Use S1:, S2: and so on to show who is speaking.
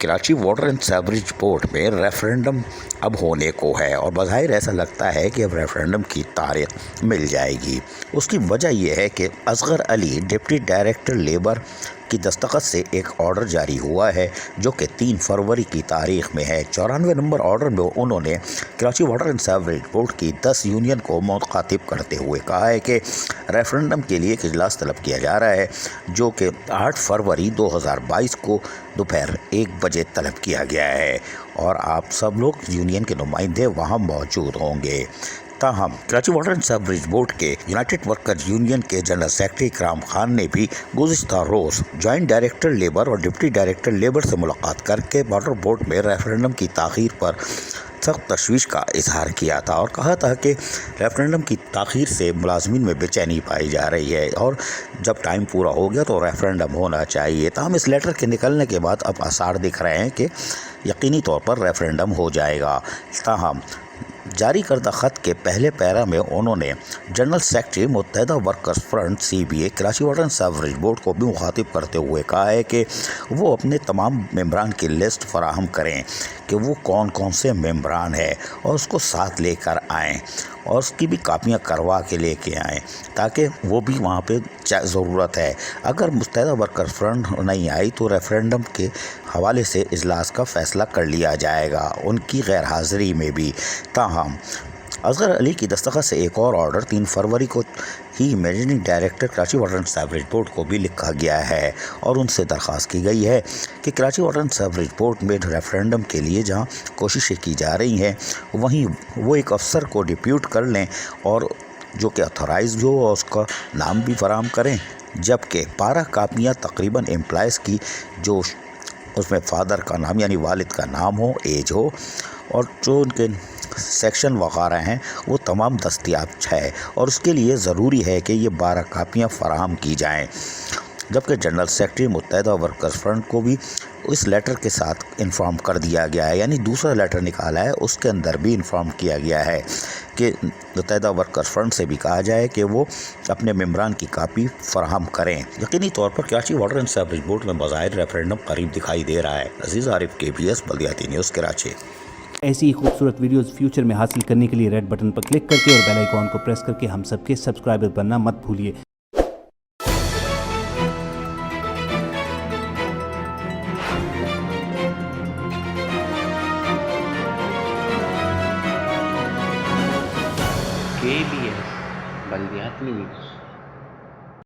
S1: Karachi water and sewerage board में referendum अब होने को है और बज़ाहिर ऐसा लगता है कि अब रेफरेंडम की तारीख मिल जाएगी। उसकी वजह यह है कि Asghar Ali deputy director labour की दस्तखत से एक ऑर्डर जारी हुआ है जो कि 3 फरवरी की तारीख में है। 94 नंबर ऑर्डर में उन्होंने Karachi water and sewerage board की 10 यूनियन को मुखातिब करते हुए कहा है कि रेफरेंडम के लिए एक इजलास तलब किया जा रहा है जो कि 8 फरवरी 2022 को दोपहर 1 बजे तलब किया गया है और आप सब लोग यूनियन के नुमाइंदे वहाँ मौजूद होंगे। ताहम Karachi water and sewerage board के यूनाइटेड वर्कर्स यूनियन के जनरल सेक्रेटरी इकराम खान ने भी गुज़िश्ता रोज़ जॉइंट डायरेक्टर लेबर और डिप्टी डायरेक्टर लेबर से मुलाकात करके वाटर बोर्ड में रेफरेंडम की ताख़ीर पर सख्त तशवीश का इजहार किया था और कहा था कि रेफरेंडम की ताख़ीर से मुलाजमीन में बेचैनी पाई जा रही है और जब टाइम पूरा हो गया तो रेफरेंडम होना चाहिए। ताहम इस लेटर के निकलने के बाद अब आसार दिख रहे हैं कि यकीनी तौर पर रेफरेंडम हो जाएगा। ताहम जारी करदा ख़त के पहले पैरा में उन्होंने general secretary Muttahida workers front CBA Karachi water and sewerage board को भी मुखातिब करते हुए कहा है कि वो अपने तमाम मेंबरान की लिस्ट फराहम करें कि वो कौन कौन से मेंबरान हैं और उसको साथ लेकर आएँ और उसकी भी कापियाँ करवा के लेके आएँ ताकि वो भी वहाँ पे ज़रूरत है। अगर मुत्तहिदा वर्कर्स फ्रंट नहीं आई तो रेफरेंडम के हवाले से इजलास का फ़ैसला कर लिया जाएगा उनकी गैर हाज़िरी में भी। ताहम असगर अली की दस्तखत से एक और ऑर्डर 3 फरवरी को ही managing director Karachi water and sewerage board को भी लिखा गया है और उनसे दरख्वास्त की गई है कि Karachi water and sewerage board में रेफरेंडम के लिए जहां कोशिशें की जा रही हैं वहीं वो एक अफसर को डिप्यूट कर लें और जो कि ऑथराइज हो और उसका नाम भी फराहम करें, जबकि 12 कापियाँ तकरीबन एम्प्लॉइज़ की जो उसमें फादर का नाम यानी वालिद का नाम हो, एज हो और जो उनके सेक्शन वगैरह हैं वो तमाम दस्तयाब है और उसके लिए ज़रूरी है कि ये 12 कापियाँ फ़राहम की जाएँ। जबकि general secretary Muttahida workers front को भी इस लेटर के साथ इन्फॉर्म कर दिया गया है, यानी दूसरा लेटर निकाला है उसके अंदर भी इन्फॉर्म किया गया है कि मुत्तहिदा वर्कर्स फ्रंट से भी कहा जाए कि वो अपने मेंबरान की कापी फराहम करें। यकीनी तौर पर Karachi water and sewerage board में बज़ाहिर रेफरेंडम करीब दिखाई दे रहा है। अजीज़ आरिफ, KBS बल्दियाती न्यूज़ कराची।
S2: ऐसी ही खूबसूरत वीडियोस फ्यूचर में हासिल करने के लिए रेड बटन पर क्लिक करके और बेल आइकॉन को प्रेस करके हम सबके सब्सक्राइबर बनना मत भूलिए।
S3: KBS बल्दियाती न्यूज़।